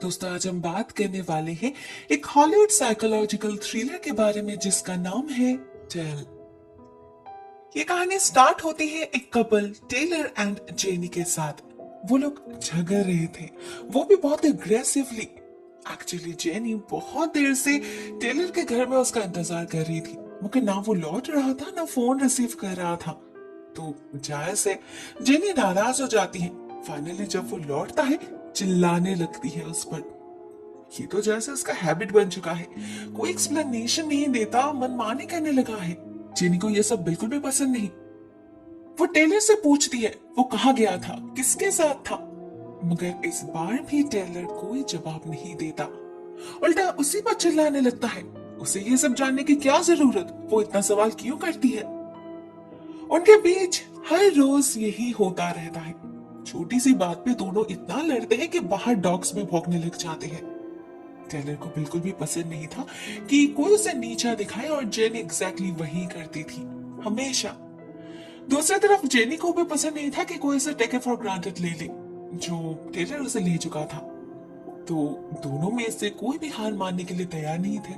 दोस्तों आज हम बात करने वाले हैं एक हॉलीवुड साइकोलॉजिकल थ्रिलर के बारे में जिसका नाम है टेल। ये कहानी स्टार्ट होती है एक कपल टेलर एंड जेनी के साथ। वो लोग झगड़ रहे थे, वो भी बहुत एग्रेसिवली। एक्चुअली जेनी बहुत देर से टेलर के घर में उसका इंतजार कर रही थी, मगर ना वो लौट रहा था ना फोन रिसीव कर रहा था। तो जाहिर से जेनी नाराज हो जाती है। फाइनली जब वो लौटता है चिल्लाने लगती है उस पर। ये तो जैसे उसका हैबिट बन चुका है, कोई एक्सप्लेनेशन नहीं देता, मनमानी करने लगा है। जेनी को ये सब बिल्कुल भी पसंद नहीं। वो टेलर से पूछती है वो कहाँ गया था, किसके साथ था, मगर इस बार भी टेलर कोई जवाब नहीं देता। उल्टा उसी पर चिल्लाने लगता है। उसे ये सब जानने की क्या जरूरत, वो इतना सवाल क्यों करती है। उनके बीच हर रोज यही होता रहता है। छोटी सी बात पे दोनों इतना लड़ते हैं कि बाहर डॉग्स भी भौंकने लग जाते हैं। टेलर को बिल्कुल भी पसंद नहीं था कि कोई उसे नीचा दिखाए और जेनी एग्जैक्टली वही करती थी हमेशा। दूसरी तरफ जेनी को भी पसंद नहीं था कि कोई उसे टेक फॉर ग्रांटेड ले ले जो टेलर उसे ले चुका था। तो दोनों में से कोई भी हार मानने के लिए तैयार नहीं थे।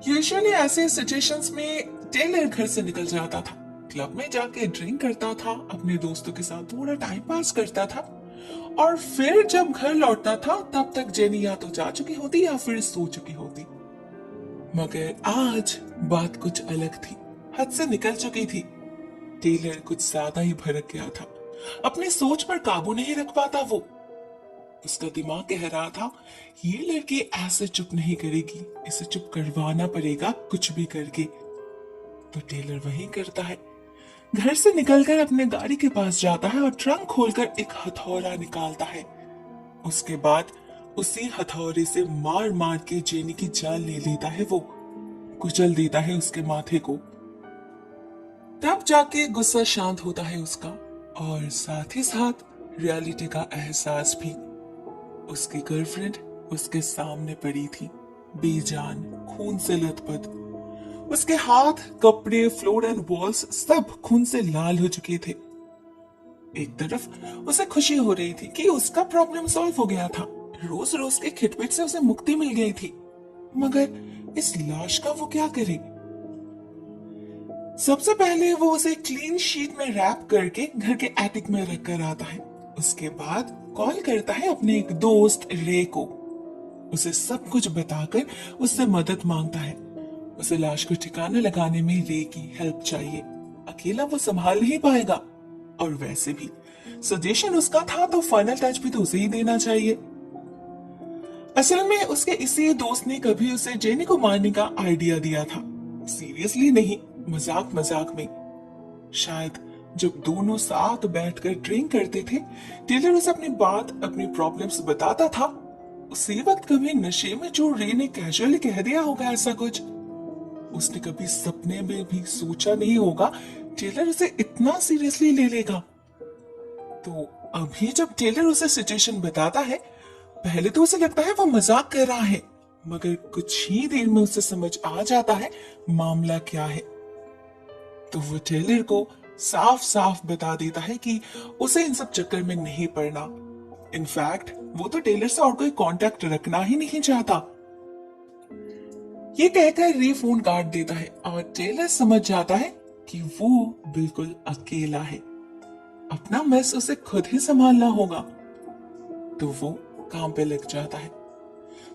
यूजुअली ऐसे सिचुएशंस में टेलर घर से निकल जाता था, क्लब में जाके ड्रिंक करता था, अपने दोस्तों के साथ थोड़ा टाइम पास करता था, और फिर जब घर लौटता था तब तक जेनी या तो जा चुकी होती या फिर सो चुकी होती। मगर आज बात कुछ अलग थी, हद से निकल चुकी थी। टेलर कुछ ज्यादा ही भड़क गया था, अपनी सोच पर काबू नहीं रख पाता वो। उसका दिमाग कह रहा था ये लड़की ऐसे चुप नहीं करेगी, इसे चुप करवाना पड़ेगा कुछ भी करके। तो टेलर वही करता है, घर से निकलकर अपने गाड़ी के पास जाता है और ट्रंक खोलकर एक हथौड़ा निकालता है। उसके बाद उसी हथौड़े से मार मार के जेनी की जान ले लेता है वो, कुचल देता है उसके माथे को। तब जाके गुस्सा शांत होता है उसका, और साथ ही साथ रियलिटी का एहसास भी। उसकी गर्लफ्रेंड उसके सामने पड़ी थी, बेजान, खून से लथपथ। उसके हाथ, कपड़े, फ्लोर एंड वॉल्स सब खून से लाल हो चुके थे। एक तरफ उसे खुशी हो रही थी कि उसका प्रॉब्लम सॉल्व हो गया था, रोज रोज के खिटपिट से उसे मुक्ति मिल गई थी। मगर इस लाश का वो क्या करे। सबसे पहले वो उसे क्लीन शीट में रैप करके घर के एटिक में रख कर आता है। उसके बाद कॉल करता है अपने एक दोस्त रे को। उसे सब कुछ बताकर उससे मदद मांगता है। उसे लाश को ठिकाने लगाने में रे की हेल्प चाहिए, अकेला वो संभाल नहीं पाएगा। और वैसे भी सजेशन उसका था तो फाइनल टच भी तो उसे ही देना चाहिए। असल में उसके इसी दोस्त ने कभी उसे जेनी को मारने का आइडिया दिया था, सीरियसली नहीं, मजाक मजाक में। शायद जब दोनों साथ बैठकर ड्रिंक करते थे, टेलर उसे अपनी बात, अपनी प्रॉब्लम्स बताता था। उसी वक्त कभी नशे में जो रे ने कैजुअली कह दिया होगा ऐसा कुछ। उसने कभी सपने में भी सोचा नहीं होगा टेलर उसे इतना सीरियसली ले लेगा। तो अभी जब टेलर उसे सिचुएशन बताता है, पहले तो उसे लगता है वो मजाक कर रहा है, मगर कुछ ही देर में उसे समझ आ जाता है मामला क्या है। तो वो टेलर को साफ साफ बता देता है कि उसे इन सब चक्कर में नहीं पड़ना। इनफैक्ट वो तो टेलर से और कोई कांटेक्ट रखना ही नहीं चाहता। ये कहकर रे फोन काट देता है और टेलर समझ जाता है कि वो बिल्कुल अकेला है, अपना मेस उसे खुद ही संभालना होगा। तो वो काम पे लग जाता है।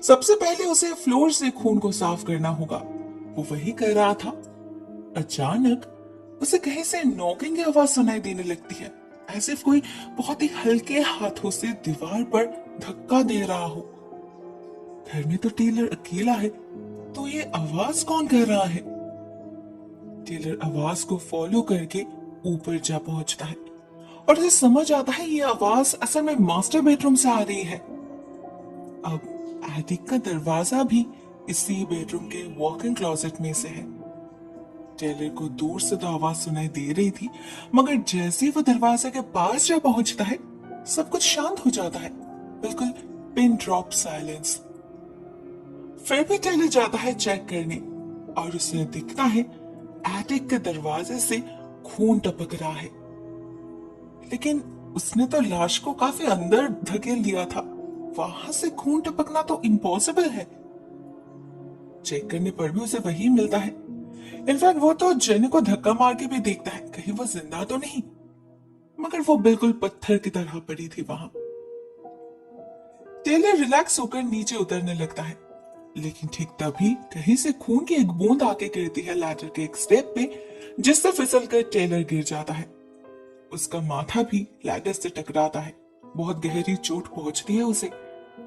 सबसे पहले उसे फ्लोर से खून को साफ करना होगा। वो वही कर रहा था, अचानक उसे कहीं से नॉकिंग की आवाज सुनाई देने लगती है, ऐसे कोई बहुत ही हल्के हाथों से दीवार पर धक्का दे रहा हो। घर में तो टेलर अकेला है, तो ये आवाज कौन कर रहा है। टेलर आवाज को फॉलो करके ऊपर जा पहुंचता है और उसे समझ आता है ये आवाज असल में मास्टर बेडरूम से आ रही है। अब एटिक का दरवाजा भी इसी बेडरूम के वॉक इन क्लोजेट में से है। टेलर को दूर से तो आवाज सुनाई दे रही थी, मगर जैसे ही वो दरवाजे के पास जा पहुंचता है, सब कुछ शांत हो जाता है, बिल्कुल पिन ड्रॉप साइलेंस। फिर भी टेलर जाता है चेक करने और उसे दिखता है एटिक के दरवाजे से खून टपक रहा है। लेकिन उसने तो लाश को काफी अंदर धकेल दिया था, वहां से खून टपकना तो इम्पॉसिबल है। चेक करने पर भी उसे वही मिलता है। इनफैक्ट वो तो जेनी को धक्का मार के भी देखता है कहीं वो जिंदा तो नहीं, मगर वो बिल्कुल पत्थर की तरह पड़ी थी वहां। टेलर रिलैक्स होकर नीचे उतरने लगता है, लेकिन ठीक तभी कहीं से खून की एक बूंद आके गिरती है लैडर के एक स्टेप पे, जिससे फिसलकर टेलर गिर जाता है। उसका माथा भी लैडर से टकराता है। बहुत गहरी चोट पहुंचती है उसे।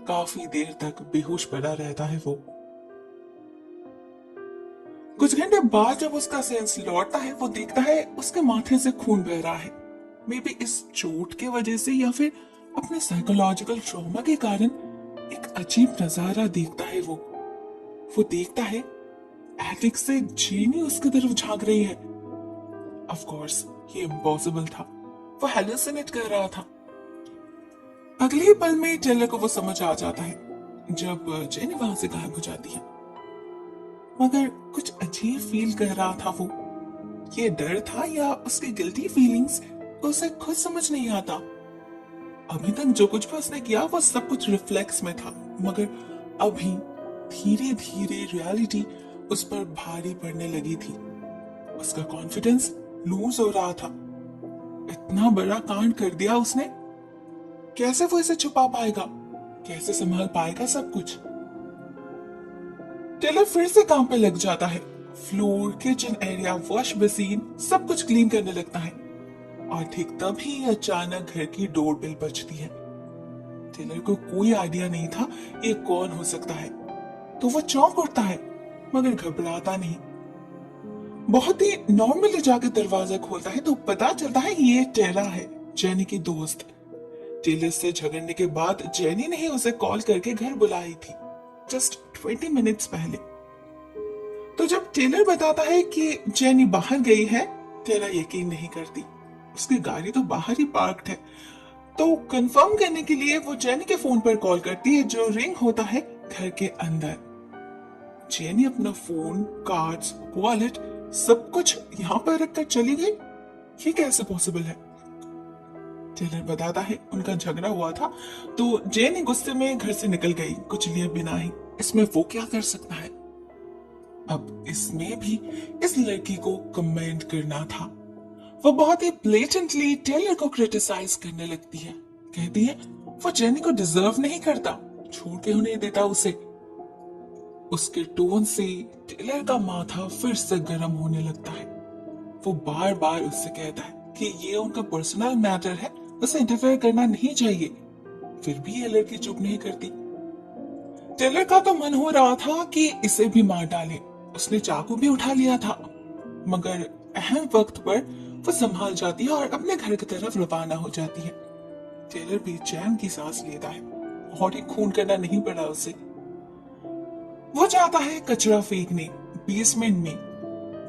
काफी देर तक बेहोश पड़ा रहता है वो। कुछ घंटे बाद जब उसका सेंस लौटता है, वो देखता है उसके माथे से खून बह रहा है। मे बी इस चोट के वजह से या फिर अपने साइकोलॉजिकल ट्रॉमा के कारण एक अजीब नजारा देखता है वो देखता है एटिक से जेनी उसकी तरफ झांक रही है। ऑफ कोर्स ये इम्पॉसिबल था। वो हेलुसिनेट कर रहा था। अगले ही पल में टेलर को वो समझ आ जाता है जब जेनी वहां से गायब हो जाती है। मगर कुछ अजीब फील कर रहा था वो। ये डर था या उसकी गिल्टी फीलिंग्स, उसे खुद समझ नहीं आता। अभी तक जो कुछ भी उसने किया वो सब कुछ रिफ्लेक्स में था, मगर अभी धीरे धीरे रियलिटी उस पर भारी पड़ने लगी थी। उसका कॉन्फिडेंस लूज हो रहा था। इतना बड़ा कांड कर दिया उसने, कैसे वो इसे छुपा पाएगा, कैसे संभाल पाएगा सब कुछ। टेलर फिर से काम पे लग जाता है। Floor, kitchen area, wash basin सब कुछ क्लीन करने लगता है। और ठीक तभी अचानक घर की डोरबेल बजती है। टेलर को कोई आइडिया नहीं था ये कौन हो सकता है, तो वो चौंक उठता है मगर घबराता नहीं। बहुत ही नॉर्मली जाकर दरवाजा खोलता है तो पता चलता है ये टेरा है, जेनी की दोस्त। टेलर से झगड़ने के बाद जेनी ने ही उसे कॉल करके घर बुलाई थी, जस्ट 20 मिनट्स पहले। तो जब टेलर बताता है कि जेनी बाहर गई है, टेरा यकीन नहीं करती। उसकी गाड़ी तो बाहर ही पार्क्ड है। तो कंफर्म करने के लिए वो जेनी के फोन पर कॉल करती है, जो रिंग होता है घर के अंदर। जेनी अपना फोन, कार्ड्स, वॉलेट सब कुछ यहाँ पर रखकर चली गई। ये कैसे पॉसिबल है? टेलर बताता है उनका झगड़ा हुआ था तो जेनी गुस्से में घर से निकल गई, कुछ लिए बिना ही। इसमें वो क्या कर सकता है? अब इसमें भी इस लड़की को कमेंट करना था। वो बहुत ही ब्लेटेंटली टेलर को क्रिटिसाइज करने लगती है। कहती है वो जेनी को डिजर्व नहीं करता, छोड़ के नहीं देता उसे। उसके टोन से टेलर का माथा फिर से गर्म होने लगता है। वो बार बार उससे कहता है कि ये उनका पर्सनल मैटर है, उसे इंटरफेयर करना नहीं चाहिए। फिर भी ये लड़की चुप नहीं करती। टेलर का तो मन हो रहा था कि इसे भी मार डाले। उसने चाकू भी उठा लिया था, मगर अहम वक्त पर वो संभाल जाती है और अपने घर की तरफ रवाना हो जाती है। टेलर भी चैन की सांस लेता है और एक खून करना नहीं पड़ा उसे। वो जाता है कचरा फेंकने बेसमेंट में।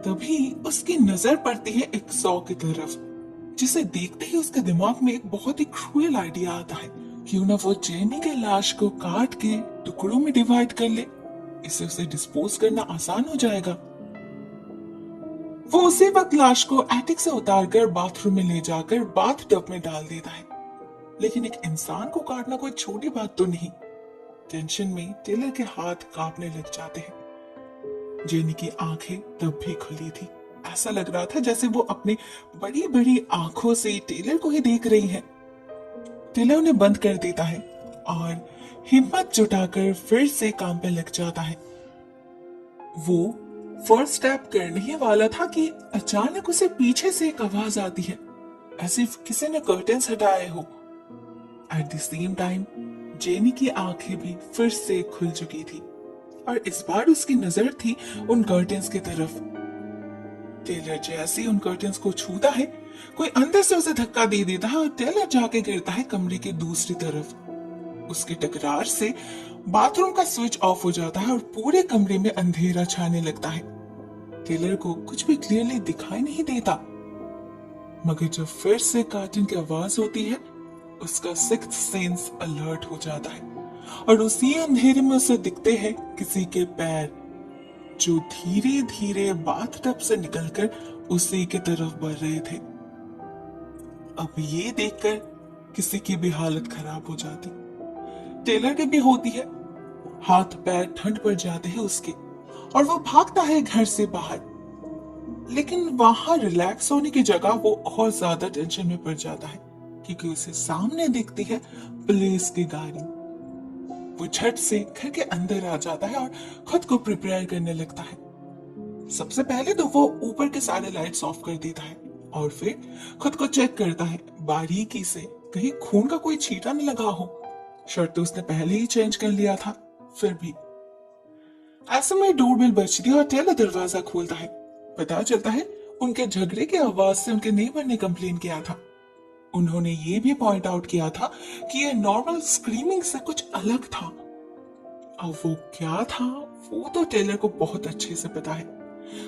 तभी उसकी नजर पड़ती है एक सॉ की तरफ, जिसे देखते ही उसके दिमाग में एक बहुत ही क्रूएल आइडिया आता है। क्यों ना वो जेनी के लाश को काट के टुकड़ों में डिवाइड कर ले, इससे उसे डिस्पोज करना आसान हो जाएगा। वो उसी वक्त लाश को एटिक से उतारकर बाथरूम में ले जाकर बाथ टब में डाल देता है। लेकिन एक इंसान को काटना कोई छोटी बात तो नहीं। टेंशन में टेलर के हाथ कांपने लग जाते हैं। जेनी की आंखें तब भी खुली थी। ऐसा लग रहा था जैसे वो अपनी बड़ी बड़ी आंखों से टेलर को ही देख रही है। टेलर उन्हें बंद कर देता है और हिम्मत जुटाकर फिर से काम पे लग जाता है। वो फर्स्ट स्टेप करने ही वाला था कि अचानक उसे पीछे से एक आवाज आती है, ऐसे किसी ने कर्टेन्स हटाए हो। At the same time jenny की आंखें भी फिर से खुल चुकी थी और इस बार उसकी नजर थी उन कर्टेन्स की तरफ। टेलर जैसे ही उन कर्टेन्स को छूता है, कोई अंदर से उसे धक्का दे देता है और टेलर जाके गिरता है कमरे की दूसरी तरफ। उसके टकरार से बाथरूम का स्विच ऑफ हो जाता है और पूरे कमरे में अंधेरा छाने लगता है। टेलर को कुछ भी क्लियरली दिखाई नहीं देता, मगर जब फिर से कार्टन की आवाज होती है, उसका सिक्स्थ सेंस अलर्ट हो जाता है और उसी अंधेरे में उसे दिखते हैं किसी के पैर, जो धीरे धीरे बाथटब से निकलकर उसी की तरफ बढ़ रहे थे। अब ये देखकर किसी की भी हालत खराब हो जाती। टेलर की भी होती है। हाथ पैर ठंड पड़ जाते हैं उसके और वो भागता है घर से बाहर। लेकिन वहां रिलैक्स होने की जगह वो और ज्यादा टेंशन में पड़ जाता है, क्योंकि उसे सामने दिखती है पुलिस की गाड़ी। वो झट से घर के अंदर आ जाता है और खुद को प्रिपेयर करने लगता है। सबसे पहले तो वो ऊपर के सारे लाइट्स ऑफ कर देता है और फिर खुद को चेक करता है बारीकी से, कहीं खून का कोई छींटा न लगा हो। शर्ट तो उसने पहले ही चेंज कर लिया था। फिर भी ऐसे में डोरबेल बजती है और टेलर दरवाजा खोलता है। पता चलता है उनके झगड़े की आवाज से उनके नेबर ने कंप्लेन किया था। उन्होंने ये भी पॉइंट आउट किया था कि ये नॉर्मल स्क्रीमिंग से कुछ अलग था। अब वो क्या था वो तो टेलर को बहुत अच्छे से पता है।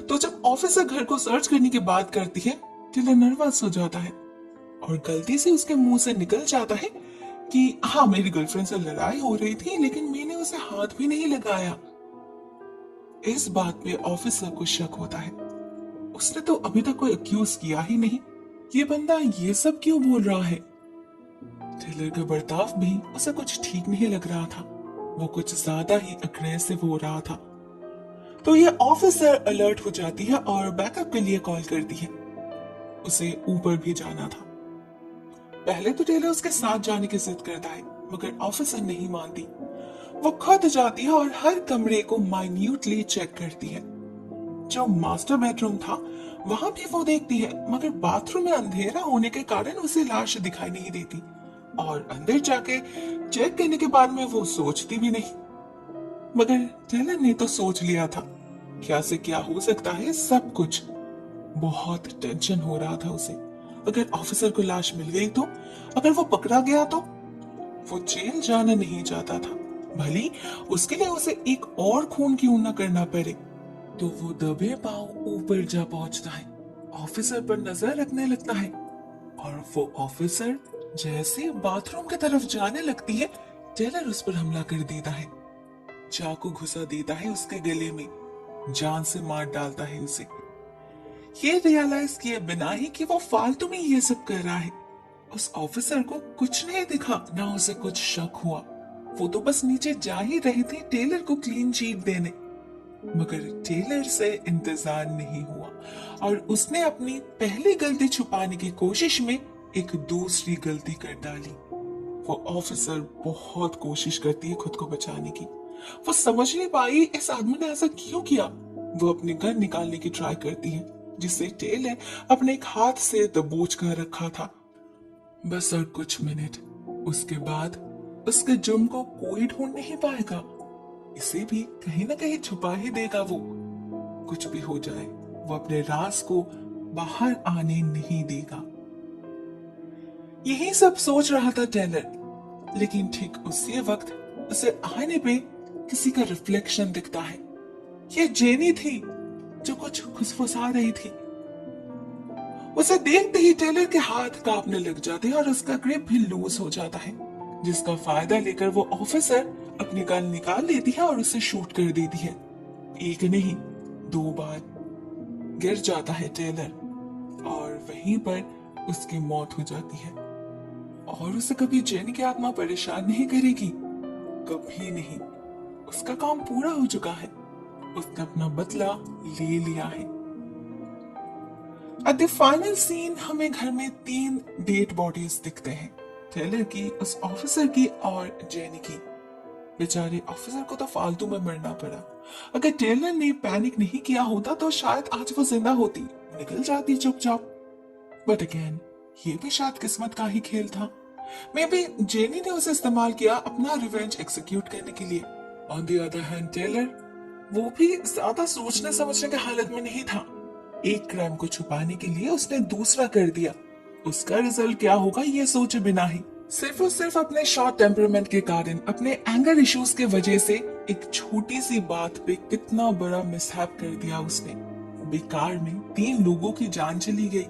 तो जब ऑफिसर घर को सर्च करने की बात करती है, टेलर नर्वस हो जाता है और गलती से उसके मुंह से निकल जाता है कि हाँ, मेरी गर्लफ्रेंड से लड़ाई हो रही थी लेकिन मैंने उसे हाथ भी नहीं लगाया। इस बात पे ऑफिसर को शक होता है। उसने तो अभी तक कोई अक्यूज किया ही नहीं, ये बंदा ये सब क्यों बोल रहा है। टेलर का बर्ताव भी उसे कुछ ठीक नहीं लग रहा था। वो कुछ ज्यादा ही अग्रेसिव हो रहा था। तो ये ऑफिसर अलर्ट हो जाती है और बैकअप के लिए कॉल करती है। उसे ऊपर भी जाना था। पहले तो टेलर उसके साथ जाने की जिद करता है, मगर ऑफिसर नहीं मानती। वो खुद जाती है और हर कमरे को माइन्यूटली चेक करती है। जो मास्टर बेडरूम था वहां भी वो देखती है, मगर बाथरूम में अंधेरा होने के कारण उसे लाश दिखाई नहीं देती और अंदर जाके चेक करने के बाद में वो सोचती भी नहीं। मगर टेलर ने तो सोच लिया था क्या से क्या हो सकता है सब कुछ। बहुत टेंशन हो रहा था उसे। अगर ऑफिसर को लाश मिल गई तो, अगर वो पकड़ा गया तो। वो जेल जाना नहीं चाहता था, भले उसके लिए उसे एक और खून क्यों न करना पड़े। तो वो दबे पांव ऊपर जा पहुंचता है, ऑफिसर पर नजर रखने लगता है और वो ऑफिसर जैसे बाथरूम की तरफ जाने लगती है, टेलर उस पर हमला कर देता है। चाकू घुसा देता है उसके गले में, जान से मार डालता है उसे। ये रियलाइज किए बिना ही कि वो फालतू में ये सब कर रहा है। उस ऑफिसर को कुछ नहीं दिखा, ना उसे कुछ शक हुआ। वो तो बस नीचे जा ही रहे थे टेलर को क्लीन चीट देने। मगर टेलर से इंतजार नहीं हुआ और उसने अपनी पहली गलती छुपाने की कोशिश में एक दूसरी गलती कर डाली। वो ऑफिसर बहुत कोशिश करती है खुद को बचाने की। वो समझ नहीं पाई इस आदमी ने ऐसा क्यों किया। वो अपने गन निकालने की ट्राई करती है, जिसे टेलर अपने एक हाथ से दबोच कर रखा था। बस और कुछ मिनट, उसके बाद उसके जुर्म को कोई ढूंढ नहीं पाएगा। इसे भी कहीं ना कहीं छुपा ही देगा वो। कुछ भी हो जाए वो अपने राज को बाहर आने नहीं देगा। यही सब सोच रहा था टेलर, लेकिन ठीक उसी वक्त उसे आईने पे किसी का रिफ्लेक्शन दिखता है। ये जेनी थी जो कुछ फुसफुसा रही थी। उसे देखते ही टेलर के हाथ कांपने लग जाते हैं और उसका ग्रिप भी लूज हो जाता है, जिसका फायदा लेकर वो ऑफिसर अपनी गन निकाल लेती है और उसे शूट कर देती है। एक नहीं 2 बार गिर जाता है टेलर और वहीं पर उसकी मौत हो जाती है। और उसे कभी जेनी की आत्मा परेशान नहीं करेगी, कभी नहीं। उसका काम पूरा हो चुका है, उसने अपना बदला ले लिया है। एट द फाइनल सीन हमें घर में 3 डेड बॉडीज दिखते हैं, टेलर की, उस ऑफिसर की और जेनी की। बेचारे ऑफिसर को तो फालतू में मरना पड़ा। अगर टेलर ने पैनिक नहीं किया होता तो शायद आज वो जिंदा होती, निकल जाती चुपचाप। बट अगेन ये भी शायद किस्मत का ही खेल था। मे बी जेनी ने उसे इस्तेमाल किया अपना रिवेंज एग्जीक्यूट करने के लिए। On the other hand Taylor, वो भी ज्यादा सोचने समझने की हालत में नहीं था। एक क्राइम को छुपाने के लिए उसने दूसरा कर दिया। उसका रिजल्ट क्या होगा ये सोचे बिना ही, सिर्फ और सिर्फ अपने शॉर्ट टेम्परामेंट के कारण, अपने एंगर इश्यूज के वजह से एक छोटी सी बात पे कितना बड़ा मिसहैप कर दिया उसने। बेकार में 3 लोगों की जान चली गई।